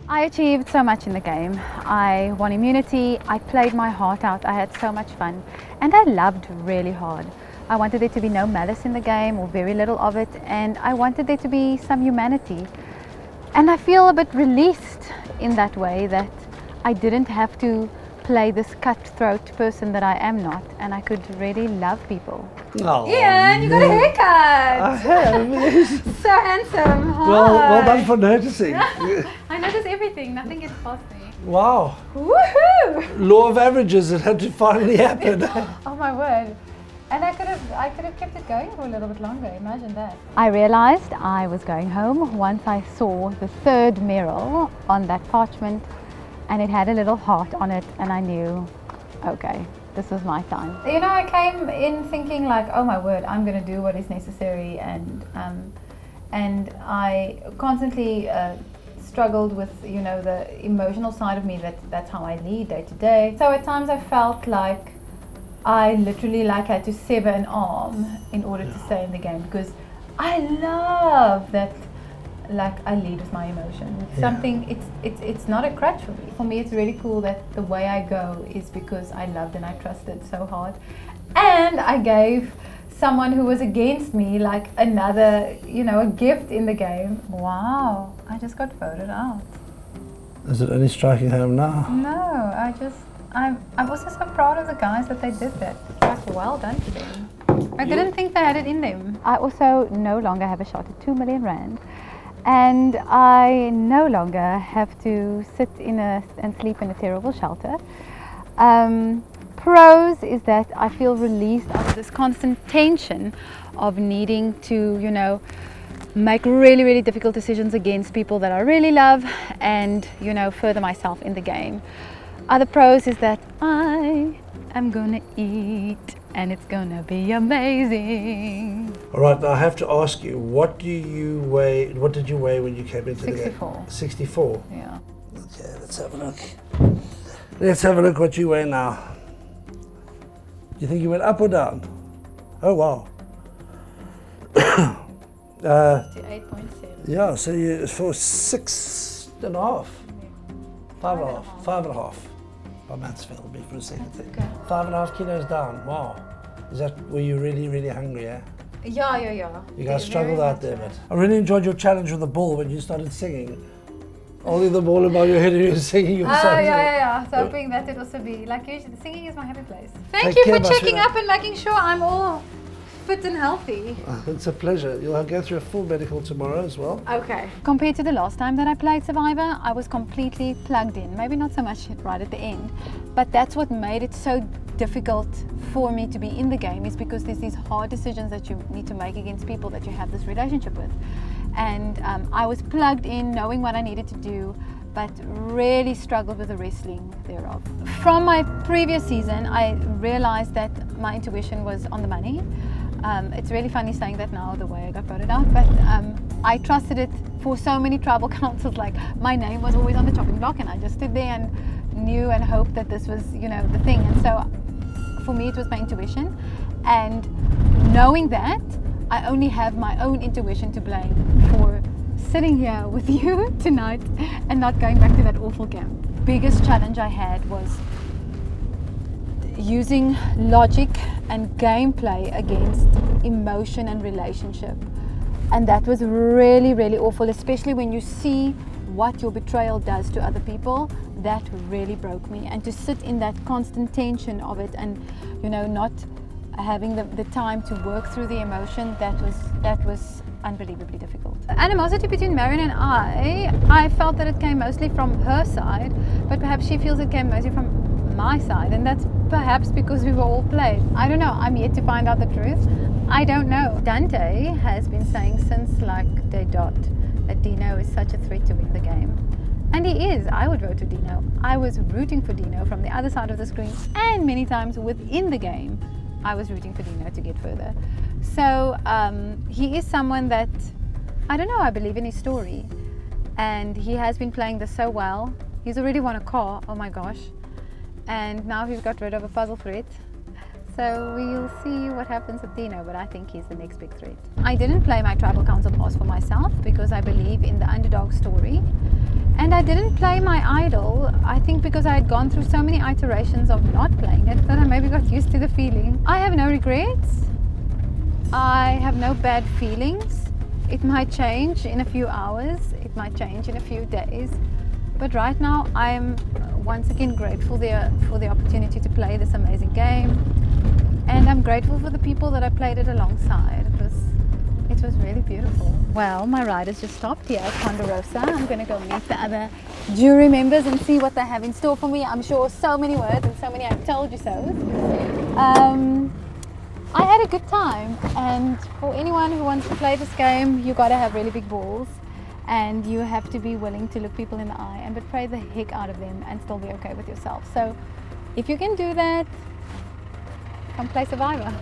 I achieved so much in the game. I won immunity, I played my heart out, I had so much fun, and I loved really hard. I wanted there to be no malice in the game, or very little of it, and I wanted there to be some humanity. And I feel a bit released in that way, that I didn't have to play this cutthroat person that I am not, and I could really love people. Oh, Ian, you got a haircut! I have. So handsome. Hi. Well done for noticing. I notice everything, nothing gets past me. Wow. Woohoo! Law of averages, it had to finally happen. Oh my word. And I could have kept it going for a little bit longer, imagine that. I realized I was going home once I saw the third mural on that parchment, and it had a little heart on it, and I knew, okay, this is my time. You know, I came in thinking like, oh my word, I'm going to do what is necessary, and I constantly struggled with, you know, the emotional side of me, that's how I lead day to day. So at times I felt like I literally had to sever an arm in order to stay in the game, because I love that, like, I lead with my emotion. It's something, it's not a crutch for me. For me, it's really cool that the way I go is because I loved and I trusted so hard. And I gave someone who was against me like another, you know, a gift in the game. Wow, I just got voted out. Is it only striking home now? No, I'm also so proud of the guys that they did that. Like, well done to them. I didn't think they had it in them. I also no longer have a shot at 2 million rand. And I no longer have to sit and sleep in a terrible shelter. Pros is that I feel released out of this constant tension of needing to, you know, make really, really difficult decisions against people that I really love, and, you know, further myself in the game. Other pros is that I am gonna eat, and it's gonna be amazing. All right, now I have to ask you, what did you weigh when you came into the game? 64. 64? Yeah. Okay, let's have a look. Let's have a look what you weigh now. Do you think you went up or down? Oh, wow. 58.7. Yeah, so you for 6.5. 5.5. My maths failed me for a second. Okay. 5.5 kilos down. Wow. Were you really, really hungry, yeah? Yeah. You guys struggled out there, but I really enjoyed your challenge with the ball when you started singing. Holding the ball above your head and you were singing your songs. Yeah. So hoping that it also be like usually, the singing is my happy place. Thank Take you care, for checking Marcella. up and making sure I'm all fit and healthy. It's a pleasure. You'll go through a full medical tomorrow as well. Okay. Compared to the last time that I played Survivor, I was completely plugged in. Maybe not so much right at the end, but that's what made it so difficult for me to be in the game, is because there's these hard decisions that you need to make against people that you have this relationship with. And I was plugged in, knowing what I needed to do, but really struggled with the wrestling thereof. From my previous season, I realized that my intuition was on the money. It's really funny saying that now, the way I got voted out, but I trusted it for so many tribal councils. Like, my name was always on the chopping block, and I just stood there and knew and hoped that this was, you know, the thing. And so for me, it was my intuition, and knowing that I only have my own intuition to blame for sitting here with you tonight and not going back to that awful camp. Biggest challenge I had was using logic and gameplay against emotion and relationship. And that was really, really awful, especially when you see what your betrayal does to other people. That really broke me. And to sit in that constant tension of it and, you know, not having the time to work through the emotion, that was unbelievably difficult. Animosity between Marion and I felt that it came mostly from her side, but perhaps she feels it came mostly from my side, and that's perhaps because we were all played. I don't know, I'm yet to find out the truth. I don't know. Dante has been saying since like day dot that Dino is such a threat to win the game. And he is. I would vote for Dino. I was rooting for Dino from the other side of the screen, and many times within the game I was rooting for Dino to get further. So he is someone that, I don't know, I believe in his story, and he has been playing this so well. He's already won a car, oh my gosh, and now he's got rid of a puzzle threat. So we'll see what happens with Dino, but I think he's the next big threat. I didn't play my tribal council pass for myself because I believe in the underdog story. And I didn't play my idol, I think because I had gone through so many iterations of not playing it that I maybe got used to the feeling. I have no regrets. I have no bad feelings. It might change in a few hours, it might change in a few days. But right now I'm once again grateful for the opportunity to play this amazing game. And I'm grateful for the people that I played it alongside. It was really beautiful. Well, my ride has just stopped here at Ponderosa. I'm going to go meet the other jury members and see what they have in store for me. I'm sure so many words and so many I've told you so. I had a good time, and for anyone who wants to play this game, you got to have really big balls, and you have to be willing to look people in the eye and betray the heck out of them and still be okay with yourself. So if you can do that, come play Survivor.